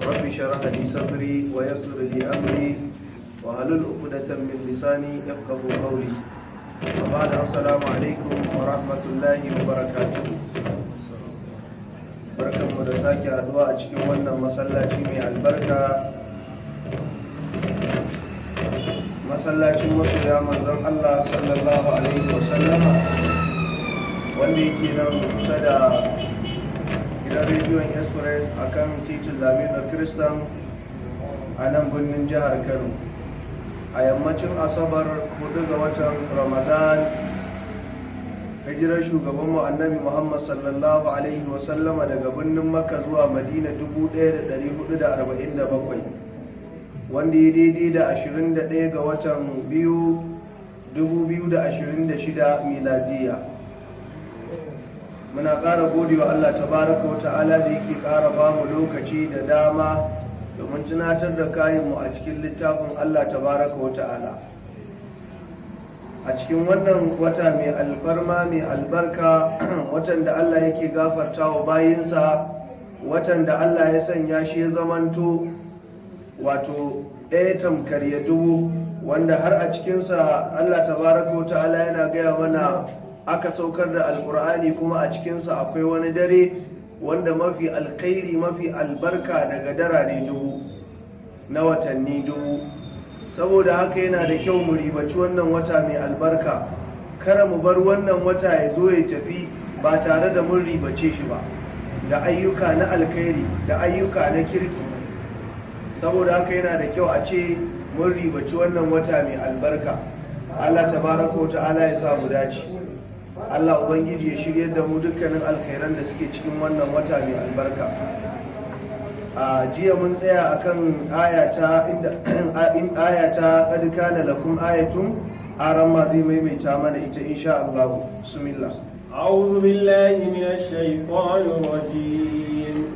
رب اشرح لي صدري ويسر لي أمري واحلل عقدة من لساني يفقهوا قولي وبعد السلام عليكم ورحمة الله وبركاته. barkanmu da sake haduwa a cikin wannan masallaci mai albarka, masallacin masoya manzon Allah sallallahu alaihi wasallama, wanda yake nan kusa da gidan rediyon express a kan titin Lamina Kiristan a nan birnin jihar Kano, a yammacin asabar 4 ga watan Ramadan, hijirar shugabanmu annabi Muhammad sallallahu alaihi wasallama daga birnin Makka zuwa Madina 1447, wanda ya daidai da 21 ga watan 2026 miladiya. Muna ƙara gode wa Allah tabaraka wa ta'ala da yake ƙara ba mu lokaci da dama domin tunatar da kayanmu a cikin littafin Allah tabaraka wa ta'ala. A cikin wannan wata mai alfarma mai albarka, watan da Allah yake gafarta wa bayinsa, watan da Allah ya sanya shi ya zamanto wato ɗaya tamkar ya dubu, wanda har a cikinsa Allah tabaraka wa ta'ala yana gaya mana aka saukar da alkur'ani, kuma a cikinsa akwai wani dare wanda mafi alkhairi mafi albarka daga darare dubu na watanni dubu. Saboda haka yana da kyau mu ribaci wannan wata mai albarka, kada mu bar wannan wata ya zo ya tafi ba tare da mun ribace shi ba da ayyuka na alkhairi da ayyuka na kirki. Saboda haka yana da kyau a ce mun ribaci wannan wata mai albarka. Allah tabaraka wa ta'ala ya sa mu dace. Allah ubangiji ya shirye da mu dukkanin alkhairan da suke cikin wannan wata mai albarka. A jiya mun tsaya akan ayata qad kana lakum ayatun, aran ma zai maimaita mana ita insha Allah. Bismillah. A'udhu billahi minash shaitanir rajim.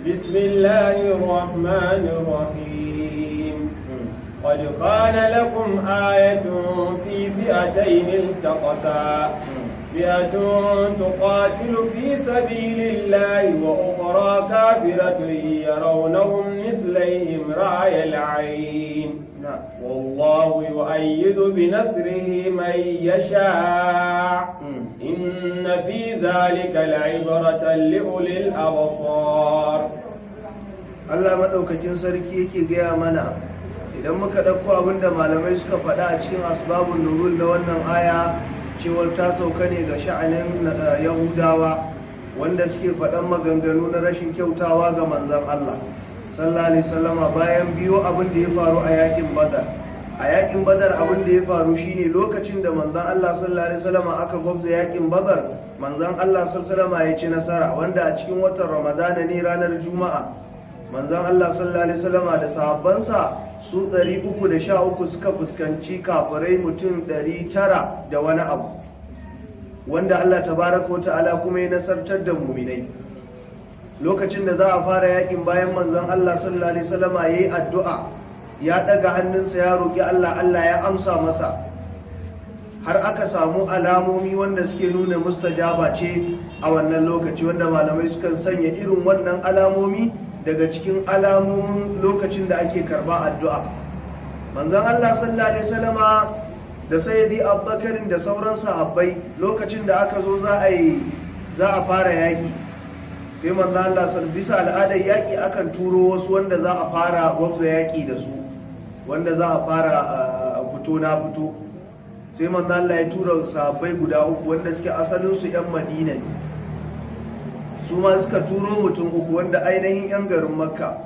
Bismillahir rahmanir rahim. قد كان لكم آية في فئتين التقتا، فئة تقاتل في سبيل الله وأخرى كافرة يرونهم مثليهم رأي العين، والله يؤيد بنصره من يشاء، إن في ذلك لعبرة لأولي الأبصار. Allah madaukakin sarki yake gaya mana, idan muka ɗauko abinda malamai suka faɗa a cikin asbabun nuzul na wannan aya, cewar ta sauka ne ga sha'anin yahudawa wanda suke faɗan maganganu na rashin kyautawa ga manzon Allah sallallahu alaihi wasallama, bayan biyo abin da ya faru a yakin badar. A yakin badar abin da ya faru shine lokacin da manzon Allah sallallahu alaihi wasallama aka gwabza yakin badar, manzon Allah sallallahu alaihi wasallama ya ci nasara, wanda a cikin watan ramadana ne ranar juma'a manzon Allah sallallahu alaihi wasallama da sahabbansa su 313 suka fuskanci kafirai mutum 900 da wani abu, wanda Allah tabaraka wa ta'ala kuma ya nasartar da muminai. Lokacin da za a fara yakin, bayan manzon Allah sallallahu alaihi wasallama yayi addu'a, ya daga hannunsa ya roki Allah, Allah ya amsa masa, har aka samu alamomi wanda suke nuna mustajaba ce a wannan lokaci, wanda malamai sukan sanya irin wannan alamomi daga cikin alamomin lokacin da ake karba addu'a. Manzon Allah sallallahu alaihi wasallama da sayyidi Abubakar da sauran sahabbai, lokacin da aka zo za a fara yaki, sai manzon Allah bisa al'adar yaki akan turo wasu wanda za a fara gwabza yaki da su, wanda za a fara fito na fito. Sai manzon Allah ya tura sahabbai guda uku wanda suke asalin su yan Madina ne, su ma suka turo mutum uku wanda ainihin 'yan garin Makka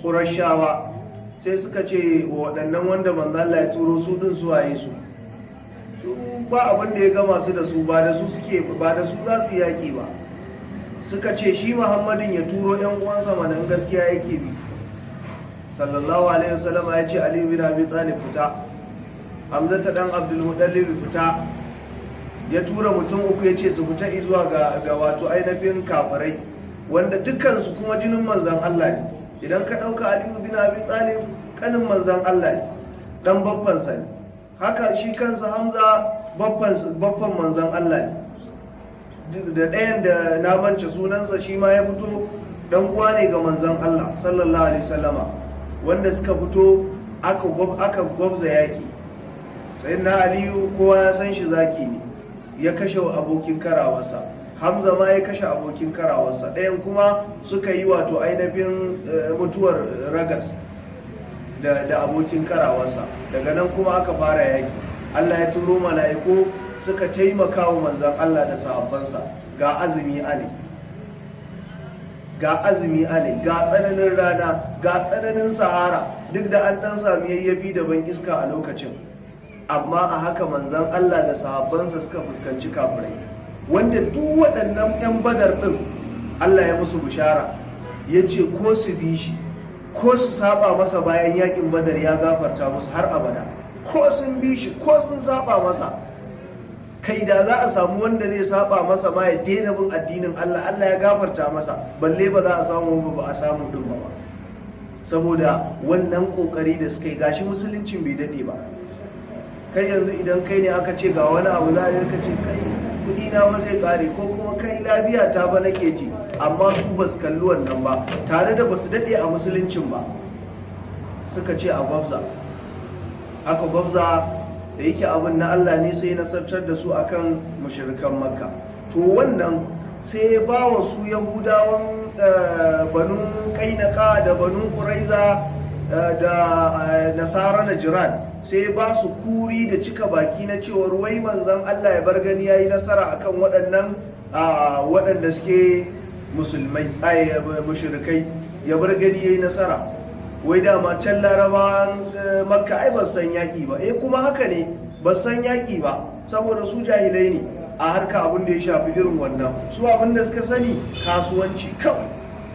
Qurashawa. Sai suka ce waɗannan wanda manzo Allah ya turo su din su waye su ba abin da ya gama su da su, ba da su za su yaki ba. Suka ce shi Muhammadin ya turo 'yan uwansa mana, in gaskiya yake bi. Sallallahu alaihi wasallam ya ce Ali bin Abi Talib fita, Hamza ta dan Abdul Muttalib fita, ya tura mutum uku ya ce su fita zuwa ga wato ainihin kafirai, wanda dukansu kuma jinin manzan Allah ne. Idan ka ɗauka Aliyu bin Abi Talib kanin manzan Allah ne, ɗan babbansa ne. Haka shi kansa Hamza babban manzan Allah ne. Da ɗayan da na mance sunansa shi ma ya fito dan uwa ne ga manzon Allah sallallahu alaihi wasallama, wanda suka fito aka gwabza yaki. Sayyidina Aliyu kowa ya san shi zaki ne, ya kashe abokin karawarsa. Hamza ma ya kashe abokin karawarsa. Ɗayan kuma suka yi wato ainihin mutuwar ragas da abokin karawarsa. Daga nan kuma aka fara yaki. Allah ya turo mala'iku suka taimaka wa manzan Allah da sahabbansa. Ga azumi ale, ga tsananin rana, ga tsananin sahara, duk da an ɗan sami yayyafi da ban iska a lokacin, amma a haka manzan Allah da sahabbansa suka fuskanci kafirai, wanda duk waɗannan 'yan badar ɗin Allah ya musu bishara, ya ce ko su bi shi ko su saba masa bayan yakin badar ya gafarta musu har abada, ko sun bi shi ko sun saba masa. Kai da za a samu wanda zai saba masa ma ya daina bin addinin Allah, Allah ya gafarta masa, balle ba za a samu ba a samu din ba, saboda wannan kokari da suka yi. Gashi musuluncin bai dade ba. Kai yanzu idan kai ne aka ce ga wani abu za a ka ce kai kudi na ba zai kare, ko kuma kai lafiya ta ba nake ji, amma su ba su kalli wannan ba, tare da ba su dade a musuluncin ba, suka ce a gwabza. Aka gwabza, da yake abin na Allah ne sai nasartar da su akan mushrikan Makka. To wannan sai ba wa su Yahudawan Banu Qainqa da Banu Quraiza da Nasara Najran, sai ba su kuri da cika baki na cewar wai manzon Allah ya bar gani yayi nasara akan waɗanda suke musulmai mushrikai, ya bar gani yayi nasara. Wai dama can larabawan Makka ai ba san yaƙi ba, kuma haka ne ba san yaƙi ba, saboda su jahilai ne a harka abin da ya shafi irin wannan. Su abin da suka sani kasuwanci kawai,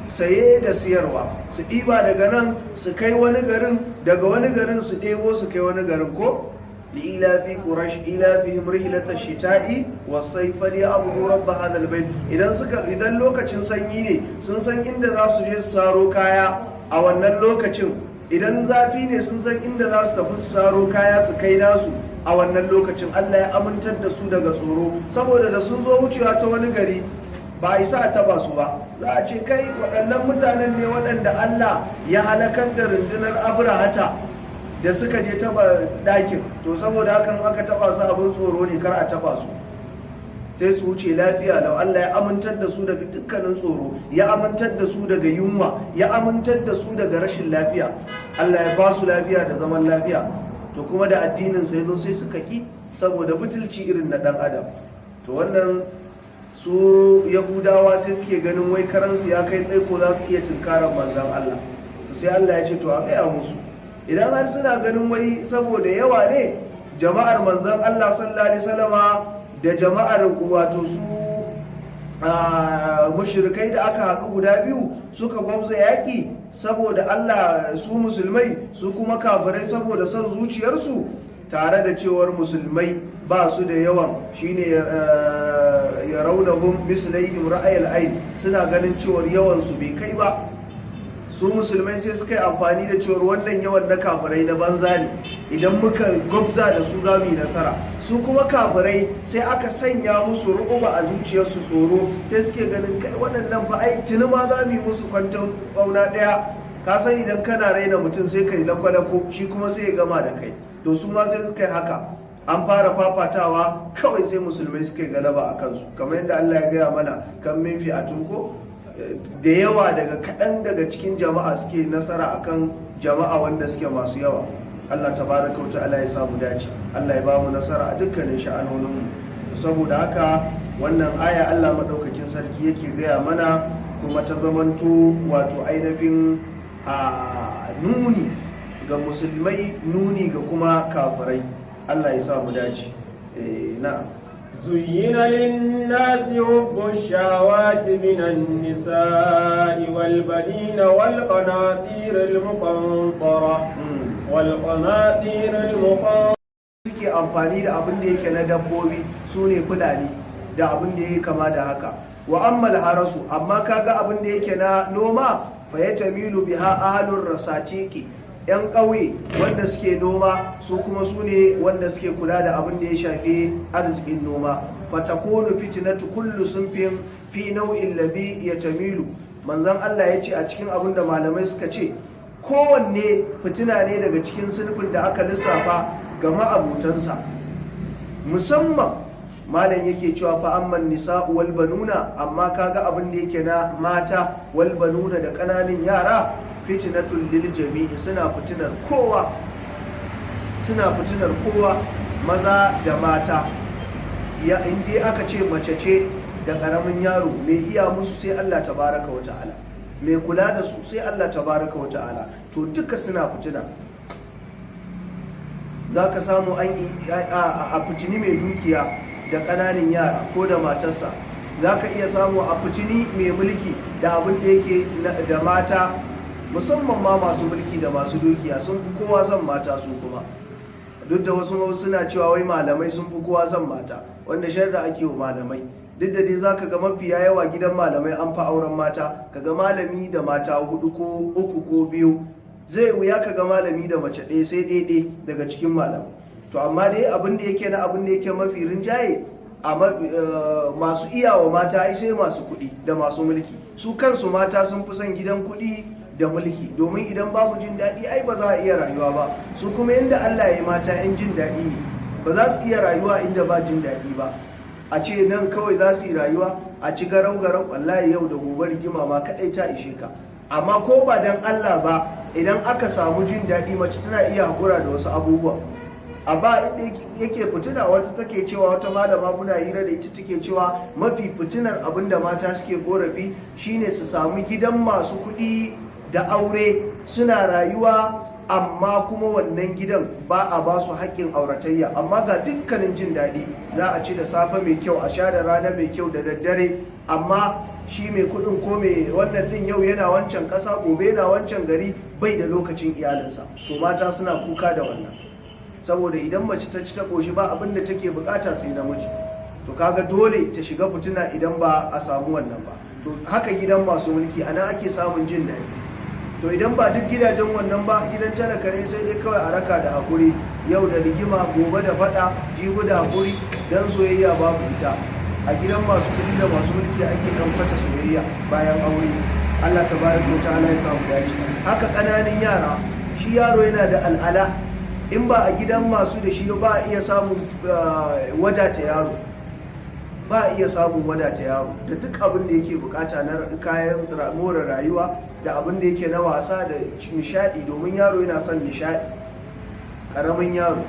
saye da siyarwa, su ɗiba daga nan su kai wani garin, daga wani garin su ɗebo su kai wani garin. Ko li'ilafi quraish ilafihim rihlatash shita'i was-sayf liya'budu rabb hadha al-bayt. Idan lokacin sanyi ne sun san inda za su je su saro kaya a wannan lokacin, idan zafi ne sun san inda za su tafi su saro kaya su kai nasu a wannan lokacin. Allah ya amintar da su daga tsoro, saboda da sun zo wucewa ta wani gari ba a isa a taba su ba, za a ce kai waɗannan mutanen ne waɗanda Allah ya halakar da rundunar Abrahata da suka je taba ɗakin, to saboda hakan aka taba su abin tsoro ne, kar a taba su, sai su wuce lafiya lau. Allah ya amintar da su daga dukkanin tsoro, ya amintar da su daga yunwa, ya amintar da su daga rashin lafiya. Allah ya ba su lafiya da zaman lafiya. To kuma da addinin sai zo sai suka ki, saboda butulci irin na dan adam. To wannan su Yahudawa sai suke ganin wai karansu ya kai tsaiko za su iya tunkarar manzon Allah. To sai Allah ya ce to a gaya musu, idan har suna ganin wai saboda yawa ne, jama'ar manzon Allah sallallahu alaihi wasallama da jama'ar wato su mushrikai da aka haɗu guda biyu suka gwamza yaƙi saboda Allah, su musulmai su kuma kafirai saboda son zuciyarsu, tare da cewar musulmai ba su da yawan, shine ya raunahum mislaihim ra'ayil ayn, suna ganin cewar yawan su bai kai ba. Su musulmai sai suka yi amfani da cewar wannan yawan na kafirai na banza ne, idan muka gwabza da su za mu yi nasara. Su kuma kafirai sai aka sanya musu ru'uba a zuciyarsu, tsoro, sai suke ganin kai waɗannan fa ai tuni ma za mu yi musu kwanton ɓauna ɗaya. Ka san idan kana raina mutum sai kai lakwalako, shi kuma sai ya gama da kai. To su ma sai suka yi haka, an fara fafatawa kawai sai musulmai suka yi galaba a kansu, kamar yadda Allah ya gaya mana kan min fi'atun ko da yawa daga kaɗan daga cikin jama'a suke nasara akan jama'a wanda suke masu yawa. Allah tabaraka wa ta'ala ya samu dace, Allah ya bamu nasara a dukkanin sha'anoninmu. Saboda haka wannan aya Allah madaukakin sarki yake gaya mana, kuma ta zamanto wato ainihin nuni ga musulmai, nuni ga kuma kafirai. Allah ya samu dace. Na'am. زين للناس حب الشهوات من النساء والبنين والقناطير المقنطرة suke amfani da abin da yake na dabbobi, su ne fulani da abin da yake kama da haka. Wa ammal harasu, amma kaga abin da yake na noma, fa yatamilu biha ahlur rasatiqi, yan ƙauye wanda suke noma, su kuma su ne wanda suke kula da abin da ya shafi arzikin noma. Fatakunu fitnatu kullu sunfin fi nau'in labi yatamilu, manzon Allah ya ce a cikin abin da malamai suka ce kowanne fitina ne daga cikin sinfin da aka lissafa ga ma'abutansa. Musamman malam yake cewa fa amman nisa'u wal banuna, amma kaga abin da yake na mata wal banuna da kananan yara fitnatul lil jami'i, suna fitinar kowa maza da mata. Ya inda aka ce mace ce da karamin yaro, mai iya musu sai Allah tabaraka wa ta'ala, mai kula da su sai Allah tabaraka wa ta'ala, to duka suna fitina. Za ka samu a fitini mai dukiya da ƙananan yara ko da matarsa, za ka iya samu a fitini mai mulki da abin da yake da mata, musamman ma masu mulki da masu dukiya sun fi kowa son mata su kuma. Duk da wasu suna cewa wai malamai sun fi kowa son mata, wanda sharda ake wa malamai. Duk da dai za ka ga mafiya yawa gidan malamai an fa auren mata, ka ga malami da mata 4 ko 3 ko 2, zai wuya ka ga malami da mace ɗaya sai ɗaya daga cikin malamai. To amma dai abin da yake mafi rinjaye a masu iyawa mata ai sai masu kuɗi da masu mulki. Su kansu mata sun fi son gidan kuɗi da mulki, domin idan babu jin daɗi ai ba za a iya rayuwa ba. Su kuma inda Allah ya yi mata 'yan jin daɗi ne, ba za su iya rayuwa inda ba jin daɗi ba. A ce nan kawai za su yi rayuwa a ci garau wallahi yau da gobe rigima ma kaɗai ta ishe ka. Amma ko ba dan Allah ba, idan aka samu jin daɗi mace tana iya haƙura da wasu abubuwa. Amma inda yake fitina, wata take cewa, wata malama muna hira da ita take cewa mafi fitinar abinda mata suke korafi shine su samu gidan masu kuɗi da aure suna rayuwa, amma kuma wannan gidan ba a ba su haƙƙin auratayya, amma ga dukkanin jin daɗi, za a ci da safe mai kyau, a sha da rana mai kyau da daddare, amma shi mai kudin ko mai wannan din yau yana wancan kasa, gobe yana wancan gari, bai da lokacin iyalinsa. To mata suna kuka da wannan, saboda idan mace ta ci ta koshi ba abin da take bukata sai namiji. To kaga dole ta shiga fitina idan ba a samu wannan ba. To haka gidan masu mulki anan ake samun jin daɗi. To idan ba duk gidajen wannan ba, gidan talaka ne sai dai kawai a raka da hakuri, yau da rigima, gobe da fada, jibi da hakuri, dan soyayya babu ita. A gidan masu kudi da masu mulki ake dan kwata soyayya bayan aure. Allah tabaraka wa ta'ala ya samu dace. Haka kananan yara, shi yaro yana da al'ala, in ba a gidan masu da shi ba a iya samun wadata yaro, ba a iya samun wadata yaro da duk abin da yake bukata na kayan more rayuwa da abin da yake na wasa da nishadi, domin yaro yana son nishadi, karamin yaro.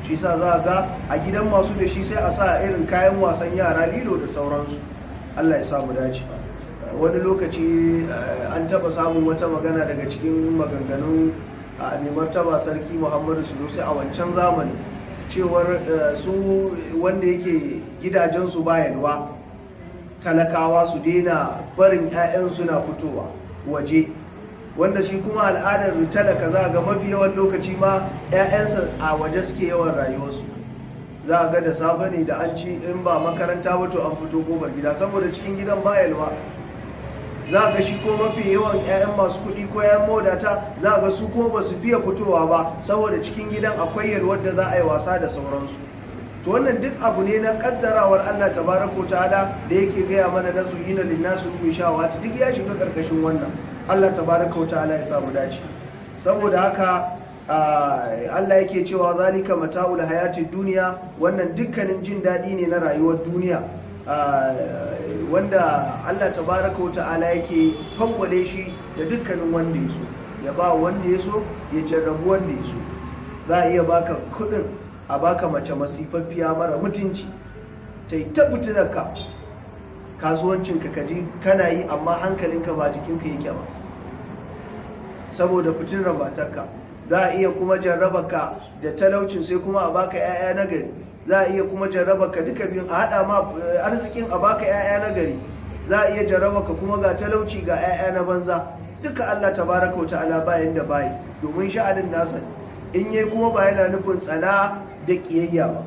Shi sa za ga a gidan masu da shi sai a sa irin kayan wasan yara, lilo da sauransu. Allah ya samu dace. Wani lokaci an taba samun wata magana daga cikin maganganun mai martaba sarki Muhammadu Sunusi a wancan zamani, cewar su wanda yake gidajensu ba yalwa, talakawa su daina barin 'ya'yansu na fitowa waje, wanda shi kuma al'adar talaka za ga mafi yawan lokaci ma 'ya'yansa a waje suke yawan rayuwarsu. Za a ga da safe ne da an ci, in ba makaranta wato an fito gobar gida, saboda cikin gidan ba yalwa. Za a ga shi ko mafi yawan 'ya'yan masu kuɗi ko 'ya'yan mawadata, za a ga su kuma ba su fiye fitowa ba, saboda cikin gidan akwai yalwar da za a yi wasa da sauransu. To wannan duk abu ne na kaddarawar Allah tabaraka ta'ala da yake gaya mana na zuyina linnasu bi shawati, duk ya shiga karkashin wannan. Allah tabaraka ta'ala ya samu dace. Saboda haka Allah yake cewa zalika mata'ul hayatid duniya, wannan dukkanin jin daɗi ne na rayuwar duniya, wanda Allah tabaraka ta'ala yake fawwale shi da dukkanin wanda ya so, ya ba wanda ya so, ya jarrabu wanda ya so. Za a iya baka kuɗin, a baka mace masifaffiya mara mutunci, ta yi ta fitinarka, kasuwancinka kaji kana yi amma hankalinka ba jikinka yake ba saboda fitinar matarka. Za a iya kuma jarrabaka da talaucin sai kuma a baka 'ya'ya na gari. Za a iya kuma jarrabaka duka biyun, a haɗa ma arzikin a baka 'ya'ya na gari. Za a iya jarrabaka kuma ga talauci ga 'ya'ya na banza. Duka Allah tabaraka wa ta'ala bayan da bayi, domin sha'anin nasa in yi kuma ba yana nufin tsana da ƙiyayya ba.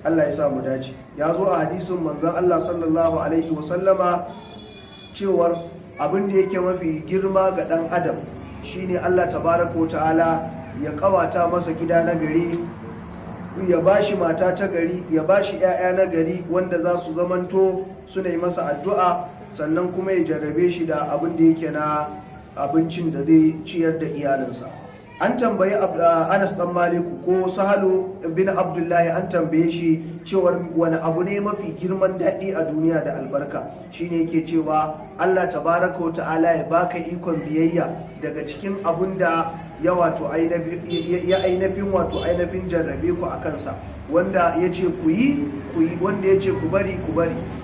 Allah ya samu dace. Ya zo a hadisin manzon Allah sallallahu alaihi wasallama cewar abin da yake mafi girma ga ɗan adam shine Allah tabaraka wa ta'ala ya kawata masa gida na gari, ya bashi mata ta gari, ya bashi 'ya'ya na gari wanda za su zamanto suna yi masa addu'a, sannan kuma ya jarrabe shi da abin da yake na abincin da zai ciyar da iyalinsa. An tambayi Anas dan Maliku ko Sahalu bin Abdullahi, an tambaye shi cewar wani abu ne mafi girman daɗi a duniya da albarka, shine yake cewa Allah tabaraka wa ta'ala ya baka ikon biyayya daga cikin abun da ya ainihin jarrabe ku a kansa, wanda ya ce ku yi wanda ya ce ku bari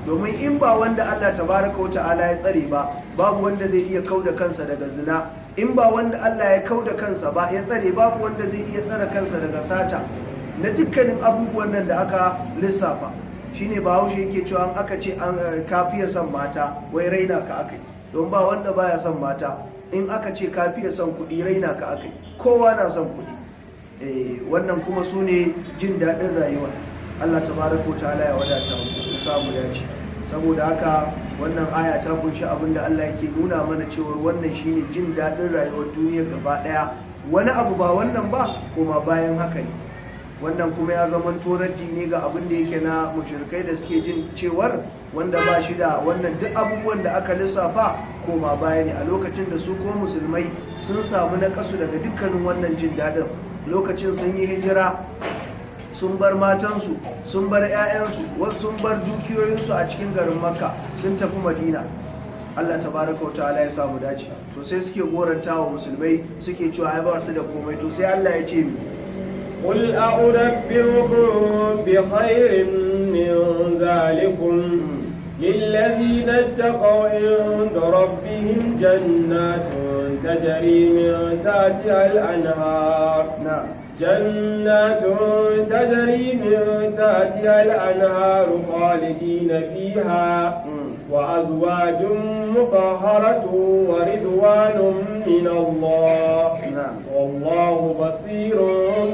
domin in ba wanda Allah tabaraka wa ta'ala ya tsare ba, babu wanda zai iya kauda kansa daga zina. In ba wanda Allah ya kauda kansa ba ya tsare, babu wanda zai iya tsare kansa daga sata, na dukkanin abubuwan nan da aka lissafa. Shine Bahaushe yake cewa an aka ce an kafiya son mata, wai raina ka akai, don ba wanda baya son mata. In aka ce kafiya son kuɗi, raina ka akai, kowa na son kuɗi. Wannan kuma su ne jin daɗin rayuwa. Allah tabaraka ta'ala ya wadata mu samu dace. Saboda haka wannan aya ta kunshi abin da Allah yake nuna mana cewa wannan shine jin daɗin rayuwar duniya gaba ɗaya. Wani abu ba wannan ba kuma bayan haka ne. Wannan kuma ya zama raddi ne ga abin da yake na mushrikai da suke jin cewar wanda ba shi da wannan duk abubuwan da aka lissafa koma baya ne, a lokacin da su ko musulmai sun samu naƙasu daga dukkanin wannan jin daɗin. Lokacin sun yi hijira, sun bar matansu, sun bar 'ya'yansu, wasu sun bar dukiyoyinsu a cikin garin Makka sun tafi Madina. Allah tabaraka wa ta'ala ya samu dace. To sai suke goranta wa musulmai, suke cewa ai ba su da komai. To sai Allah ya ce mi قل أنبئكم بخير من ذلكم للذين اتقوا عند ربهم جنات تجري من تحتها الأنهار. نعم. جنات تجري من تحتها الأنهار خالدين فيها وأزواج مطهرة ورضوان من الله والله بصير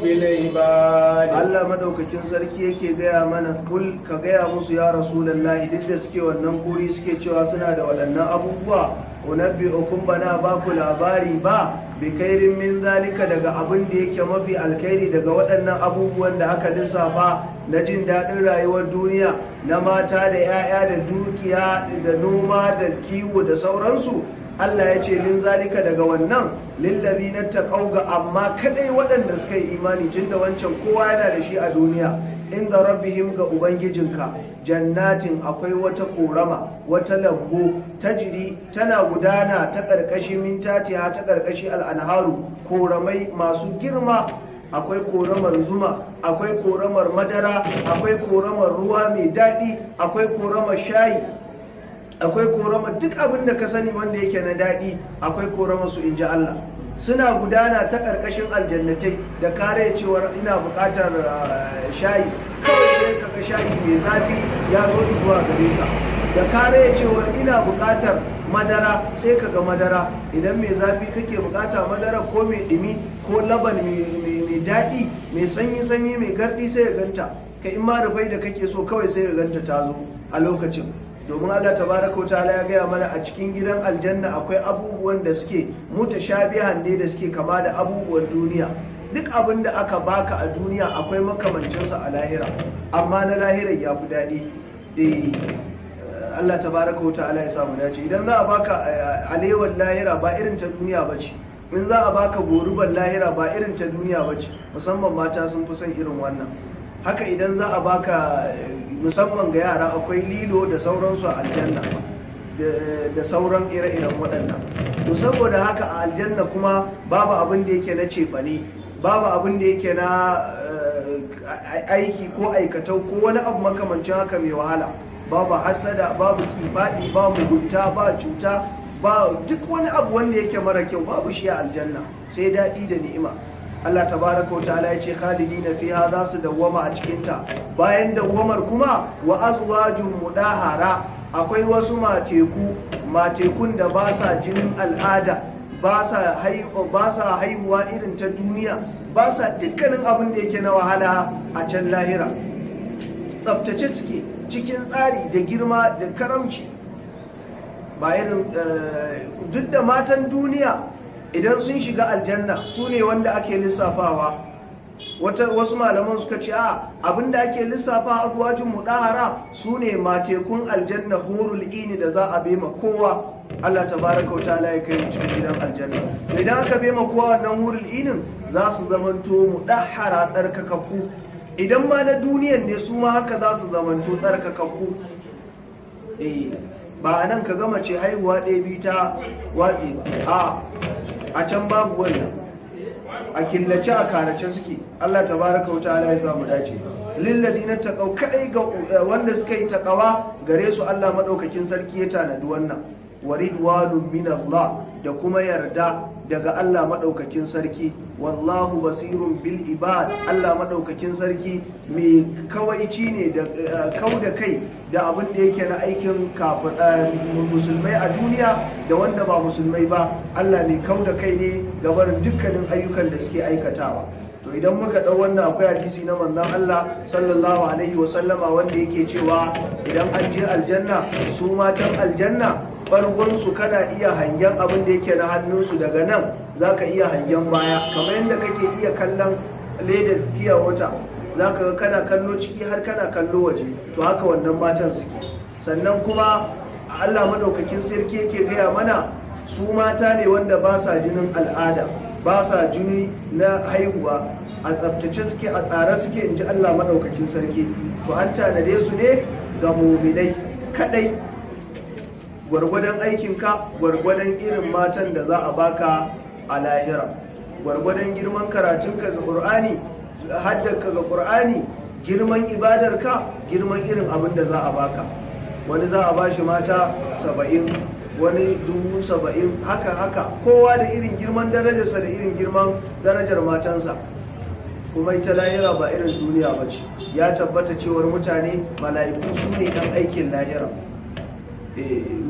بالعباد. Allah madaukakin sarki yake gaya mana, kul ka gaya musu ya Rasulullahi, duk da suke wannan kuri suke cewa suna da waɗannan abubuwa, unabbi'ukum bana ba ku labari ba bi khairin min zalika, daga abin da yake mafi alkhairi daga waɗannan abubuwan da aka lissafa na jin daɗin rayuwar duniya, na mata da 'ya'ya da dukiya da noma da kiwo da sauransu. Allah ya ce min zalika, daga wannan lillazina taqaw, ga amma kadai waɗanda suka yi imani, tunda wancan kowa yana da shi a duniya. Inda rabbihim, ga ubangijinka, jannatin, akwai wata korama, wata lambu, tajiri tana gudana ta ƙarƙashin mintatiha, ta ƙarƙashin al'anharu, koramai masu girma. Akwai koramar zuma, akwai koramar madara, akwai koramar ruwa mai daɗi, akwai koramar shayi, akwai koramar duk abin da ka sani wanda yake na daɗi, akwai koramar su, inji Allah. Suna gudana ta ƙarƙashin aljannatai. Da kare cewar ina buƙatar shayi, kawai sai kaga shayi mai zafi ya zo zuwa gare ka. Da kare cewar ina buƙatar madara, sai kaga madara. Idan mai zafi kake buƙata, madara ko mai ɗumi ko laban mai daɗi, mai sanyi mai garɗi, sai ya ganta. Ka in ma rufai da kake so, kawai sai ya ganta ta zo a lokacin. Domin Allah tabaraka wa ta'ala ya gaya mana a cikin gidan aljanna akwai abubuwan da suke mutashabihan ne, da suke kama da abubuwan duniya. Duk abin da aka baka a duniya akwai makamancinsa a lahira, amma na lahirar ya fi daɗi. Allah tabaraka wa ta'ala ya samu dace. Idan za a baka alewar lahira ba irin ta duniya ba ce, in za a baka goruban lahira ba irin ta duniya ba ce, musamman mata sun fi son irin wannan. Haka idan za a baka, musamman ga yara, akwai lilo da sauransu a aljanna da sauran ire-iren waɗannan. To saboda haka a aljanna kuma babu abin da yake na cefane, babu abin da yake na aiki ko aikatau ko wani abu makamancin haka mai wahala. Babu hasada, babu kifaɗi, ba mugunta, ba cuta, ba duk wani abu wanda yake mara kyau, babu shi a aljanna, sai daɗi da ni'ima. Allah tabaraka wa ta'ala ya ce khalidina fiha, za su dawwama a cikinta. Bayan dawwamar kuma wa azwajun mudahara, akwai wasu matekun da ba sa jinin al'ada, ba sa haihuwa irin ta duniya, ba sa dukkanin abin da yake na wahala a can lahira. Tsaftace suke cikin tsari da girma da karamci, ba irin duk da matan duniya idan sun shiga aljanna su ne wanda ake lissafawa wasu malaman suka ce abinda ake lissafa azwajin mudahara sune matekun aljanna hurul ini da za a bema kowa. Allah tabaraka wa ta'ala ya kai cikin gidan aljanna. To idan aka bema kowa wannan hurul inin za su zamanto mudahara tsarkakakku. Idan ma na duniyan ne su ma haka za su zamanto tsarkakakku. Ba a nan ka gama ce haihuwa ɗaya biyu ta watsi ba, a can babu wannan, a killace a karace suke. Allah tabaraka wa ta'ala ya samu dace. Lilladina taqaw kadai ga wanda suka yi taqawa gare su Allah madaukakin sarki ya tanadi wannan. Waridwanun min Allah, da kuma yarda daga Allah madaukakin sarki. Wallahu basirun bil ibad, Allah madaukakin sarki mai kawaici ne da kauda kai da abin da yake na aikin musulmai a duniya da wanda ba musulmai ba. Allah mai kauda kai ne ga barin dukkanin ayyukan da suke aikatawa. To idan muka ɗau wannan akwai hadisi na manzon Allah sallallahu alaihi wasallama wanda yake cewa idan an je aljanna, su matan aljanna bargonsu kana iya hangen abin da yake na hannunsu daga nan za ka iya hangen baya, kamar yadda kake iya kallon ledar fiya wata za ka ga kana kallo ciki har kana kallo waje. To haka wannan matan suke. Sannan kuma Allah madaukakin sarki yake gaya mana su mata ne wanda ba sa jinin al'ada, ba sa jini na haihuwa, a tsabtace suke, a tsare suke, in ji Allah madaukakin sarki. To an tanade su ne ga muminai kadai. Gwargwadon aikinka, gwargwadon irin matan da za a baka a lahira, gwargwadon girman karatunka ga ƙur'ani, haddarka ga ƙur'ani, girman ibadarka, girman irin abin da za a baka. Wani za a bashi mata 70, wani 70,000, haka kowa da irin girman darajarsa da irin girman darajar matansa. Kuma ita lahira ba irin duniya ba ce. Ya tabbata cewar mutane, mala'iku su ne ɗan aikin lahira.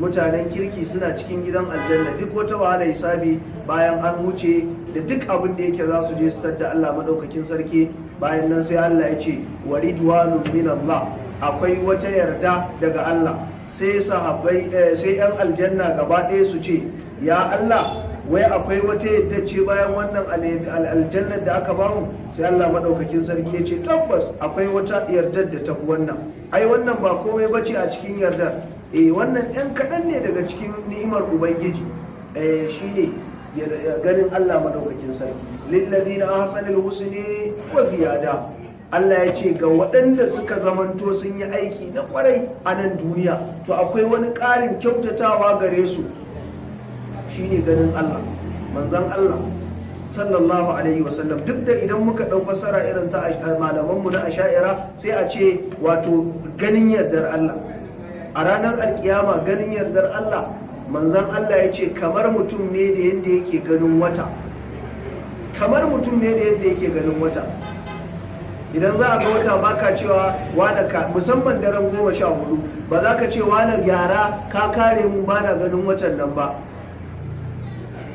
Mutanen kirki suna cikin gidan aljanna, duk wata wahala hisabi bayan an wuce da duk abin da yake za su je su tadda Allah madaukakin sarki. Bayan nan sai Allah ya ce waridwanun min Allah, akwai wata yarda daga Allah. Sai sahabbai sai yan aljanna gaba ɗaya su ce ya Allah, wai akwai wata yadda ce bayan wannan aljannar da aka bamu? Sai Allah madaukakin sarki ya ce tabbas akwai wata yardar da tafi wannan. Ai wannan ba komai bace a cikin yardar. Wannan ɗan kaɗan ne daga cikin ni'imar Ubangiji, shine ganin Allah madaukakin sarki. Lillazina ahsanul husni wa ziyada. Allah ya ce ga waɗanda suka zamanto sun yi aiki na kwarai a nan duniya, to akwai wani ƙarin kyautatawa gare su, shine ganin Allah. Manzon Allah sallallahu alaihi wasallam, duk da idan muka ɗau fasara irin ta malamanmu na asha'ira sai a ce wato ganin yardar Allah a ranar alkiyama. Ganin yardar Allah, manzon Allah ya ce kamar mutum ne da yadda yake ganin wata, kamar mutum ne da yadda yake ganin wata. Idan za a ga wata baka cewa wane ka, musamman daren 14, ba za ka ce wane gyara ka kare mun bana ganin watan nan ba.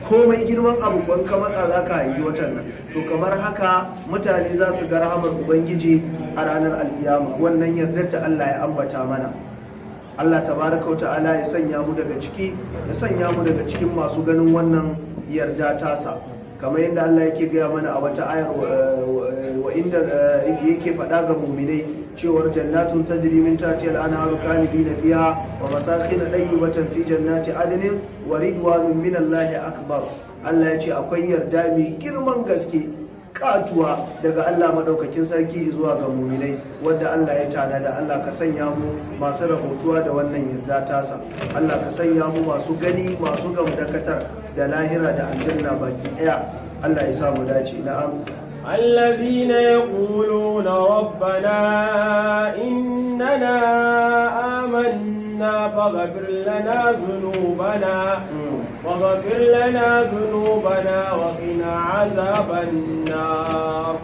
Komai girman abu kwan ka matsa za ka hangi watan nan. To kamar haka mutane za su ga rahamar Ubangiji a ranar alkiyama. Wannan yardar da Allah ya ambata mana, Allah tabaraka wa ta'ala ya sanya mu daga ciki, ya sanya mu daga cikin masu ganin wannan yarda tasa. Kamar yadda Allah yake gaya mana a wata ayar wa inda yake faɗa ga muminai cewar jannatun tajri min tahtiha al-anharu khalidina fiha wa masakin dayyibatan fi jannati adnin wa ridwanun min Allahi akbar. Allah ya ce akwai yarda mai girman gaske, katuwa daga Allah madaukakin sarki zuwa ga muminai, wanda Allah ya tanada. Allah ka sanya mu masu rahotuwa da wannan yarda tasa. Allah ka sanya mu masu gani, masu gamdakatar da lahira da aljanna baki daya. Allah ya samu dace. Na'am. الذين يقولون ربنا إننا آمنا فاغفر لنا ذنوبنا وقنا عذاب النار.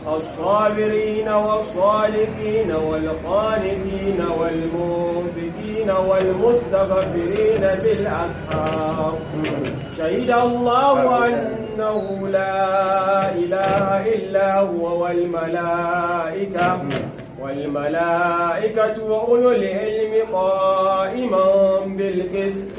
الصابرين والصادقين والقانتين والمنفقين والمستغفرين بالأسحار. شهد الله أنه لا إله إلا هو والملائكة وأولو العلم قائما بالقسط.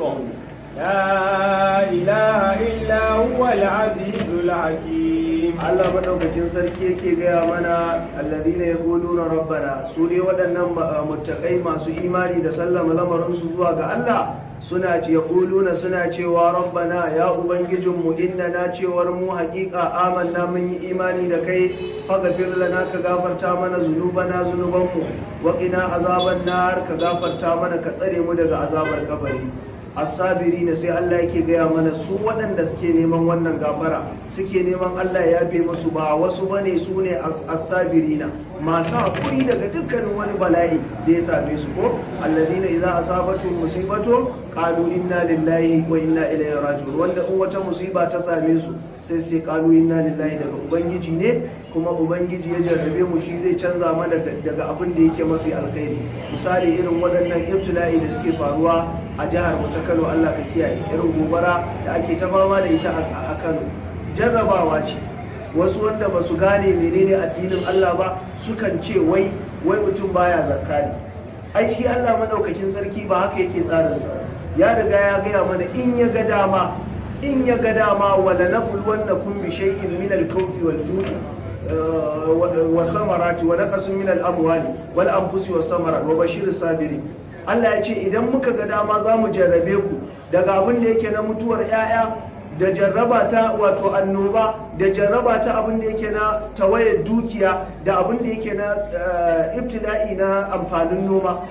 لا لا إله إلا هو العزيز الحكيم. Allah madaukakin sarki yake gaya mana alladhina yaquluna rabbana, su ne waɗannan muttaqai masu imani da sallama lamarin su zuwa ga Allah, suna cewa rabbana ya ubangijinmu innana cewar mu haƙiƙa amanna mun yi imani da kai, faghfir lana ka gafarta mana zunubanmu wa qina azaban nar ka gafarta mana ka tsare mu daga azabar kabari. As-sabirina, sai Allah yake gaya mana su waɗanda suke neman wannan gafara, suke neman Allah ya yafe musu, ba wasu bane, su ne as-sabirina, masu hakuri daga dukkanin wani bala'i da ya same su. Ko alladina idza asabatuhum musibatu qalu inna lillahi wa inna ilaihi raji'un, wanda in wata musiba ta same su sai su qalu inna lillahi, daga ubangiji ne, kuma ubangiji ya jarrabe mu, shi zai canza mana daga abin da yake mafi alkhairi. Misali irin waɗannan ibtila'i da suke faruwa a jihar mu ta Kano, Allah ka kiyaye, irin gobara da ake ta fama da ita a Kano, jarrabawa ce. Wasu wanda ba su gane menene addinin Allah ba sukan ce wai mutum baya zakka ne. Ai shi Allah madaukakin sarki ba haka yake tsarinsa. Ya riga ya gaya mana in ya ga dama wala nabluwannakum bi shay'in min al-khawfi wal-ju'i was-samarati wa naqsin min al-amwali wal-anfusi was-samarat wa bashiris sabirin. Allah ya ce idan muka ga dama za mu jarrabe ku daga abin da yake na mutuwar 'ya'ya, da jarraba ta wato annoba, da jarraba ta abin da yake na tawayar dukiya, da abin da yake na ibtila'i na amfanin noma.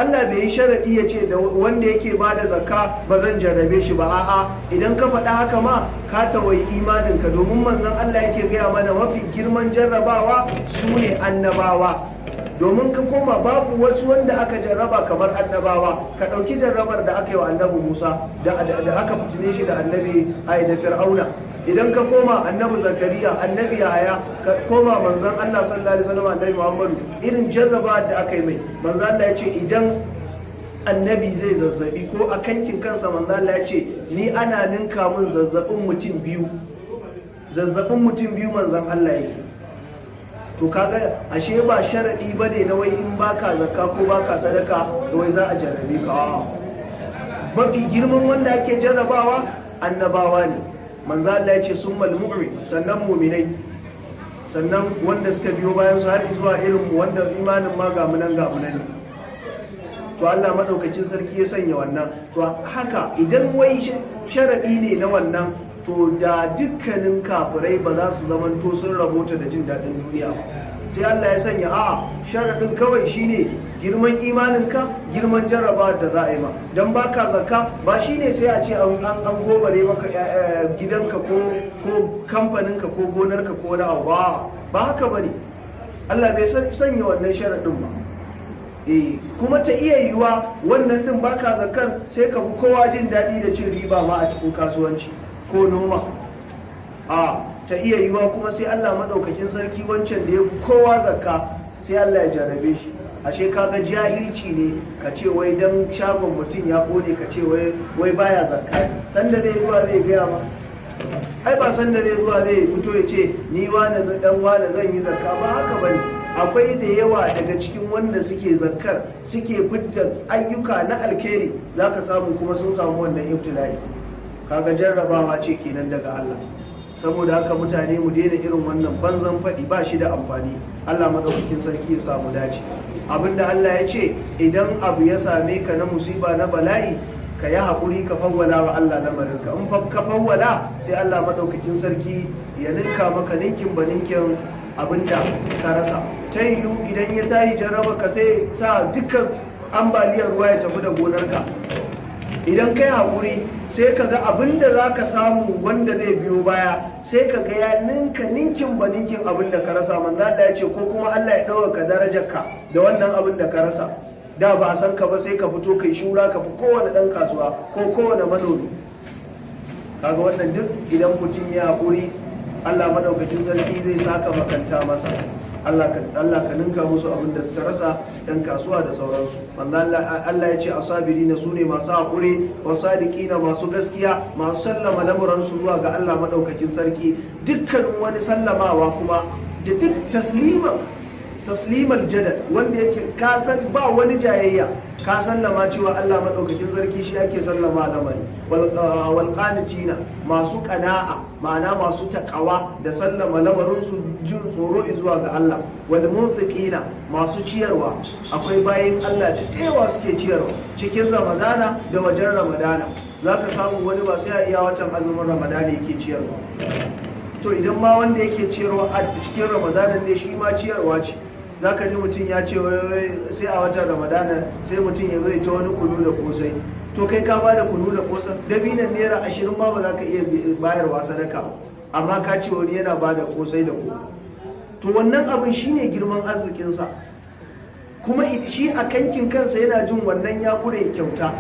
Allah bai yi sharaɗi ya ce da wanda yake ba da zakka ba zan jarrabe shi ba, a'a, idan ka faɗa haka ma ka tawayi imaninka, domin manzon Allah yake gaya mana mafi girman jarrabawa su ne annabawa. Domin ka koma babu wasu wanda aka jarraba kamar annabawa. Ka ɗauki jarrabar da aka yi wa annabi Musa da aka fitine shi da da Fir'auna. Idan ka koma annabi Zakariya, annabi Yahaya, ka koma manzon Allah sallallahu alaihi wasallam, annabi Muhammadu, irin jarraba da aka yi mai. Manzon Allah ya ce idan annabi zai zazzabi ko a kankin kansa, manzon Allah ya ce ni ana ninka min zazzabin mutum biyu manzon Allah yake. To kaga ashe ba sharadi bane na wai in baka zakka ko baka sadaka da wai za a jarrabe ka. Mafi girman wanda ake jarrabawa annabawa ne. Manzo Allah ya ce summal mu'min, sannan mu'minai, sannan wanda suka biyo bayan su har zuwa irin mu wanda imanin ma ga munan ne. To Allah madaukakin sarki ya sanya wannan. To haka idan wai sharadi ne na wannan, to da dukkanin kafirai ba za su zamanto sun rabota da jin daɗin duniya ba. Sai Allah ya sanya sharaɗin kawai shine girman imaninka, girman jarraba da za a yi ma. Don baka zakka ba shine sai a ce an gobare maka gidanka ko kamfaninka ko gonarka ko wani abu ba haka bane. Allah bai sanya wannan sharaɗin ba. Kuma ta iya yiwuwa wannan din baka zakkar sai ka fi kowa jin daɗi da cin riba ma a cikin kasuwanci ko noma. Ta iya yiwuwa kuma sai Allah madaukakin sarki wancan da ya fi kowa zakka sai Allah ya jarrabe shi. Ashe kaga jahilci ne ka ce wai dan shagon mutum ya kone ka ce wai baya zakka. Sanda zai zuwa zai gaya ma, ai ba sanda zai zuwa zai fito ya ce ni wani dan wani zan yi zakka, ba haka bane. Akwai da yawa daga cikin wanda suke zakkar, suke fitta ayyuka na alkhairi, zaka samu kuma sun samu wannan ibtila'i. Kaga jarrabawa ce kenan daga Allah. Saboda haka mutane mu daina irin wannan banzan faɗi, ba shi da amfani. Allah madaukakin sarki ya samu dace. Abinda Allah ya ce idan abu ya same ka na musiba na bala'i, ka yi haƙuri ka fawwala wa Allah lamarinka. In ka fawwala sai Allah madaukakin sarki ya ninka maka ninkin ba ninkin abinda ka rasa. Ta yiwu idan ya tahi jarraba ka sai sa dukkan ambaliyar ruwa ya tafi da gonarka. Idan kai haƙuri sai ka ga abin da za ka samu wanda zai biyo baya, sai ka ga ya ninkin ba ninkin abin da ka rasa. Manzo Allah ya ce ko kuma Allah ya ɗaukaka darajarka da wannan abin da ka rasa. Da ba a san ka ba sai ka fito kai shura ka fi kowane ɗan kasuwa ko kowane manomi. Kaga wannan duk idan mutum ya haƙuri, Allah madaukakin sarki zai saka makanta masa. Allah ka ninka musu abin da suka rasa, ɗan kasuwa da sauransu. Allah ya ce asabirina su ne masu haƙuri, wasadiqina masu gaskiya, masu sallama lamuransu zuwa ga Allah madaukakin sarki. Dukkanin wani sallamawa kuma da duk taslimal jadal wanda yake kasan ba wani jayayya, ka sallama cewa Allah madaukakin sarki shi ake sallama lamari. Wal qanitina masu qana'a ma'ana masu takawa da sallama lamarin su jin tsoro zuwa ga Allah. Wal munfiqina masu ciyarwa, akwai bayin Allah da tewa suke ciyarwa cikin Ramadana da wajen Ramadana. Zaka samu wani ba sai a iya watan azumin Ramadana yake ciyarwa. To idan ma wanda yake ciyarwa a cikin Ramadana ne shi ma ciyarwa ce. Za ka ji mutum ya ce sai a watan Ramadana sai mutum ya zo ta wani kunu da kosai. To kai ka ba da kunu da kosan dabinan naira 20 ma ba za ka iya bayarwa sadaka ba, amma ka ce wani yana ba da kosai da kunu. To wannan abin shine girman arzikinsa, kuma shi a kankin kansa yana jin wannan ya kure kyauta.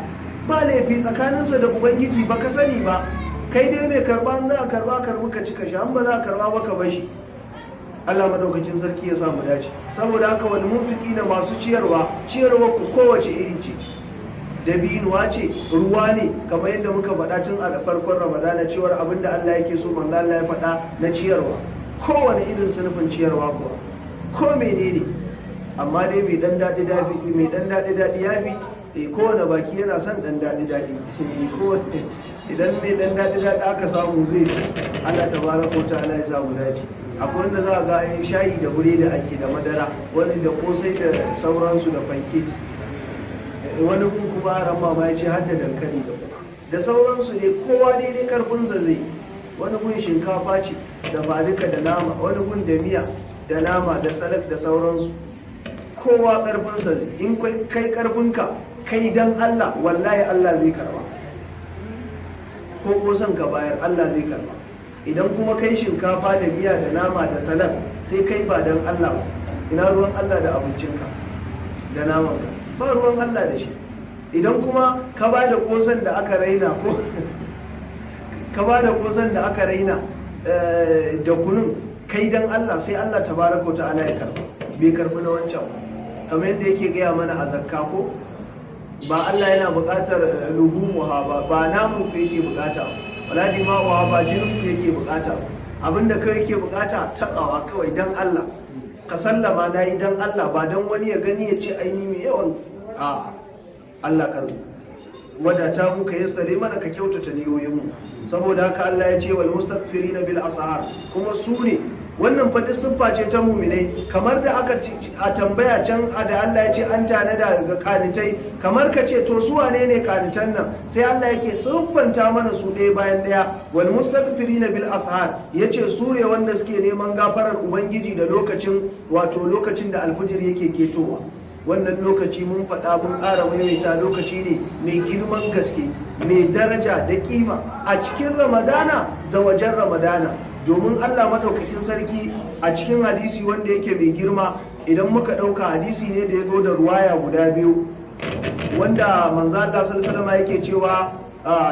Ba laifi tsakaninsa da Ubangiji ba ka sani ba, kai dai mai karba za a karba ka ci ka sha, an ba za a karba ba ka bashi. Allah madaukakin sarki ya samu dace. Saboda haka wal munfiqina masu ciyarwa ku kowace iri ce, dabinuwa ce, ruwa ne, kamar yadda muka faɗa tun a farkon Ramadana cewar abinda Allah yake so manzo Allah ya faɗa na ciyarwa, kowane irin sunufin ciyarwa kuwa ko menene, amma dai mai dan daɗi yafi kowane baki yana son dan daɗi idan mai dan daɗi aka samu zai Allah tabaraka ta'ala ya samu dace. Akwai wanda za a ga shayi da buredi ake da madara, wani da kosai da sauransu da fanke, wani gun kuma haram ma ya ce har da dankali da sauransu ne, kowa daidai karfinsa zai. Wani gun shinkafa ce da faduka da nama, wani gun da miya da nama da salak da sauransu, kowa karfinsa zai. In kai karfinka kai dan Allah, wallahi Allah zai karba, ko kosan ka bayar Allah zai karba. Idan kuma kai shinkafa da miya da nama da salak sai kai ba dan Allah ba, ina ruwan Allah da abincinka da namanka, ba ruwan Allah da shi. Idan kuma ka ba da kosan da aka raina ko ka ba da kosan da aka raina da kunun kai dan Allah, sai Allah tabaraka ta'ala ya karba, bai karbi na wancan kamar yadda yake gaya mana a zakka ko ba Allah yana buƙatar luhumuha ba namun ku yake buƙata, wala dima'uha ba jinin ku yake buƙata. Abinda kai yake buƙata taƙawa kawai dan Allah, ka sallama nayi dan Allah, ba dan wani ya gani ya ce aini mai yawan a Allah ka wadata mu ka yassare mana, ka kyautata niyoyin mu. Saboda haka Allah ya ce wal mustaghfirina bil ashar, kuma su ne wannan fadi siffa ce ta muminai, kamar da aka a tambaya can da Allah ya ce an tanada ga kanitai, kamar ka ce to su wane ne kanitan nan, sai Allah yake siffanta mana su ɗaya bayan ɗaya. Wal mustaghfirina bil ashar yace su ne wanda suke neman gafarar ubangiji da lokacin da alfijir yake ketowa. Wannan lokaci mun faɗa mun ƙara maimaita, lokaci ne mai girman gaske, mai daraja da kima a cikin Ramadana da wajen Ramadana. Domin Allah madaukakin sarki a cikin hadisi wanda yake mai girma, idan muka ɗauka hadisi ne da ya zo da ruwaya guda biyu, wanda manzo Allah sallallahu alaihi wasallam yake cewa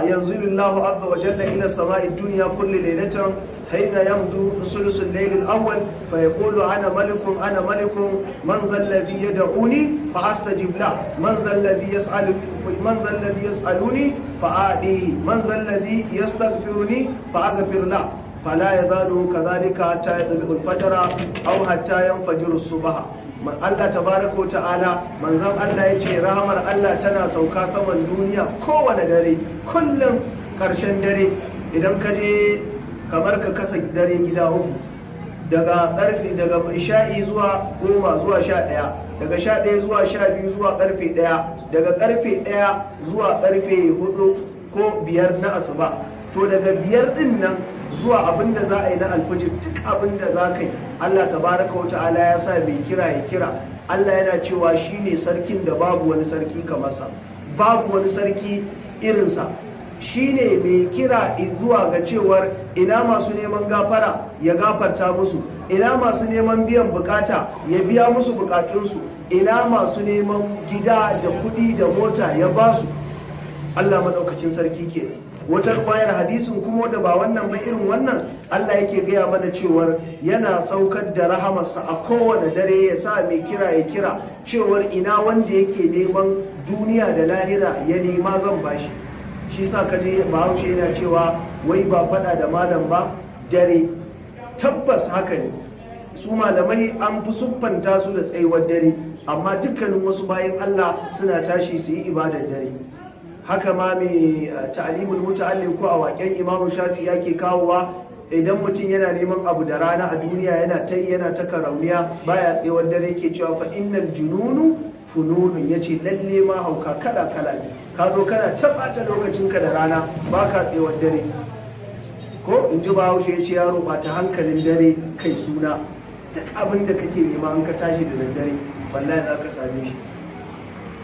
yanzilullahu azza wa jalla ila samai dunya kulli laylatin hayna yamdu sulusul layl al-awwal fa yaqulu ana malikun man zal ladhi yad'uni fa astajib la, man zal ladhi yas'aluni fa a'tihi, man zal ladhi yastaghfiruni fa aghfir la. فلا يزال كذلك حتى يطلع الفجر أو حتى ينفجر الصبح. Allah tabaraka wa ta'ala, manzon Allah ya ce rahamar Allah tana sauka saman duniya kowane dare, kullum karshen dare. Idan ka je kamar ka kasa dare gida uku, daga isha'i zuwa 10 zuwa 11, daga 11 zuwa 12 zuwa karfe 1, daga karfe 1 zuwa karfe 4 ko 5 na asuba. To daga 5 din nan zuwa abinda za a yi na alfajir, duk abinda za ka yi Allah tabaraka wa ta'ala ya sa mai kira ya kira. Allah yana cewa shine sarkin da babu wani sarki kamar sa, babu wani sarki irinsa. Shine mai kira zuwa ga cewar ina masu neman gafara ya gafarta musu, ina masu neman biyan bukata ya biya musu bukatunsu, ina masu neman gida da kuɗi da mota ya basu. Allah madaukakin sarki kenan. Wata ruwayar hadisin kuma da ba wannan ba irin wannan, Allah yake gaya mana cewar yana saukar da rahamarsa a kowane dare, ya sa mai kira ya kira cewar ina wanda yake neman duniya da lahira ya nema zan bashi. Shi sa kaje Bahaushe yana cewa wai ba fada da malam ba dare. Tabbas haka ne, su malamai an fi siffanta su da tsayuwar dare, amma dukkanin wasu bayan Allah suna tashi su yi ibadar dare. Haka ma mai ta'limul muta'allim ko a waƙen Imam Shafi yake kawowa, idan mutum yana neman abu da rana a duniya yana ta karauniya baya tsewar dare, yake cewa fa innal jununu fununun, yace lalle ma hauka kala kala ne. Ka zo kana tabbata lokacinka da rana baka tsewar dare, ko in ji Bahaushe ya ce yaro ɓata hankalin dare kai suna. Duk abin da kake nema an ka tashi da daddare wallahi za ka same shi.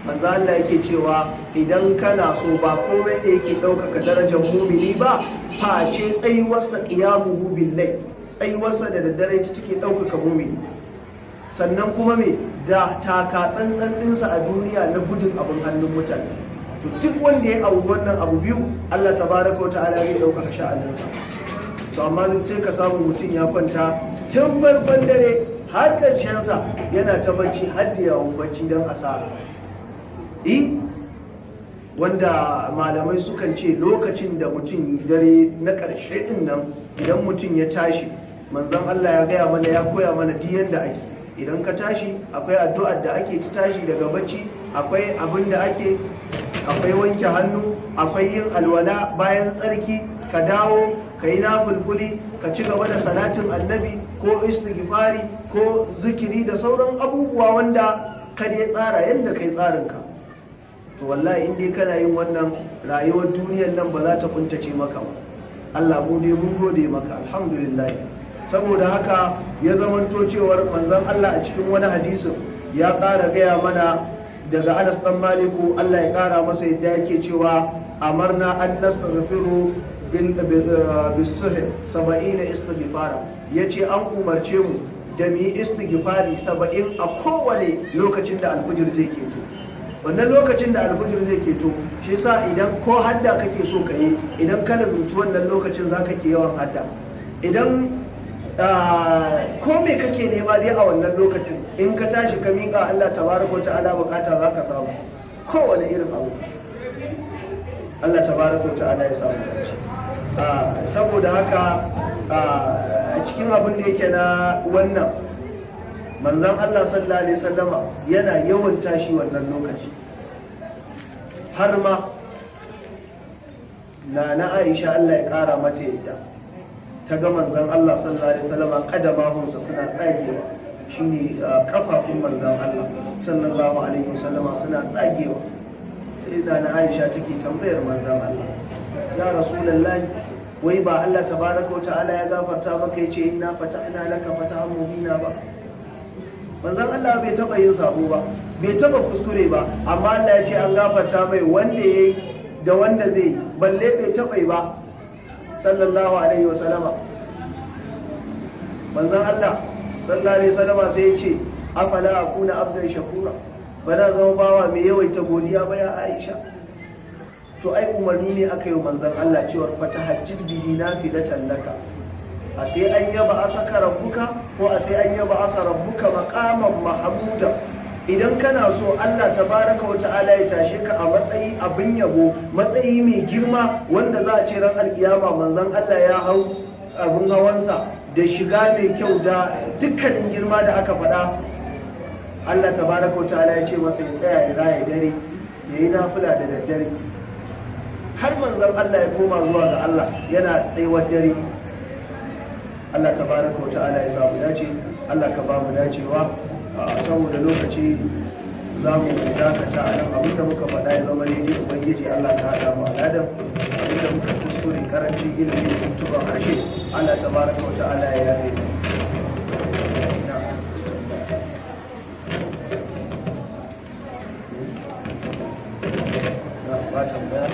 Manzo Allah yake cewa idan kana so ba komai ne yake ɗaukaka darajar mumini ba face tsayuwarsa qiyamuhu billahi, tsayuwarsa da daddare ta take ɗaukaka mumini. Sannan kuma me da taka tsantsan ɗinsa a duniya na gudun abin hannun mutane. To duk wanda ya auri wannan abu biyu Allah tabaraka wa ta'ala zai ɗaukaka sha'aninsa. To amma sai ka samu mutum ya kwanta tun farkon dare har ƙarshensa yana ta bacci har da yawon bacci don asara. Wanda malamai sukan ce lokacin da mutum dare na ƙarshe din nan idan mutum ya tashi, manzon Allah ya gaya mana, ya koya mana duk yanda ake. Idan ka tashi akwai addu'ar da ake ta tashi daga bacci, akwai abin da ake, akwai wanke hannu, akwai yin alwala bayan tsarki, ka dawo ka yi nafulfuli, ka ci gaba da salatin annabi ko istighfari ko zikiri da sauran abubuwa wanda ka ya tsara yadda kai tsarinka. To wallahi in dai kana yin wannan, rayuwar duniyar nan ba za ta kuntace maka ba. Allah mu dai mun gode maka, alhamdulillah. Saboda haka ya zamanto cewar manzon Allah a cikin wani hadisin ya ƙara gaya mana daga Anas dan Maliku, Allah ya ƙara masa yadda yake cewa amarna an nastaghfiru bisuhur 70 istighfara, yace an umarce mu da mu yi istighfari 70 a kowane lokacin da alfujir zai keto. Wannan lokacin da alfujir zai keto, shi yasa idan ko hadda kake so ka yi, idan ka lazumci wannan lokacin zaka ke yawan hadda. Idan ko me kake nema dai a wannan lokacin, in ka tashi ka miƙa Allah tabaraka wa ta'ala bukata zaka samu, kowane irin abu Allah tabaraka wa ta'ala ya samu. Saboda haka a cikin abin da yake na wannan, manzan Allah sallallahu alaihi wasallama yana yawan tashi wannan lokaci. Har ma na Aisha Allah ya kara mata yadda ta ga manzan Allah sallallahu alaihi wasallama kadamahunsa suna tsagewa, shine kafafun manzan Allah sallallahu alaihi wasallama suna tsagewa. Sai na Aisha take tambayar manzan Allah, ya rasulullahi, wai ba Allah tabaraka wa ta'ala ya gafarta maka yace inna fata'na laka fatahan mubina ba? Manzon Allah bai taba yin sabo ba, bai taba kuskure ba, amma Allah ya ce an gafarta mai wanda yayi da wanda zai yi, balle bai taba yi ba sallallahu alaihi wasallama. Manzon Allah sallallahu alaihi wasallama sai ya ce afala akuna abdan shakura, bana zama bawa mai yawaita godiya ba ya Aisha? To ai umarni ne aka yi manzon Allah cewa fatahajjid bihi nafilatan laka, a sai an yaba asaka rabbuka ko a sai an yaba asa rabbuka maqaman mahmuda. Idan kana so Allah tabaraka wa ta'ala ya tashe ka a matsayi abin yabo, matsayi mai girma wanda za a ce ran alkiyama manzon Allah ya hau abin hawansa da shiga mai kyau da dukkanin girma da aka faɗa, Allah tabaraka wa ta'ala ya ce masa ya tsaya ya raya dare, ya yi nafila da daddare. Har manzon Allah ya koma zuwa ga Allah yana tsayuwar dare. Allah tabaraka wa ta'ala ya samu dace, Allah ka ba mu dacewa. Saboda lokaci za mu dakata a nan, abinda muka faɗa ya zama daidai, ubangiji Allah ka haɗa mu aladan, abinda muka kuskure karanci ilimi da tuntuban harshe Allah tabaraka wa ta'ala ya yafe mu. Ba tambaya.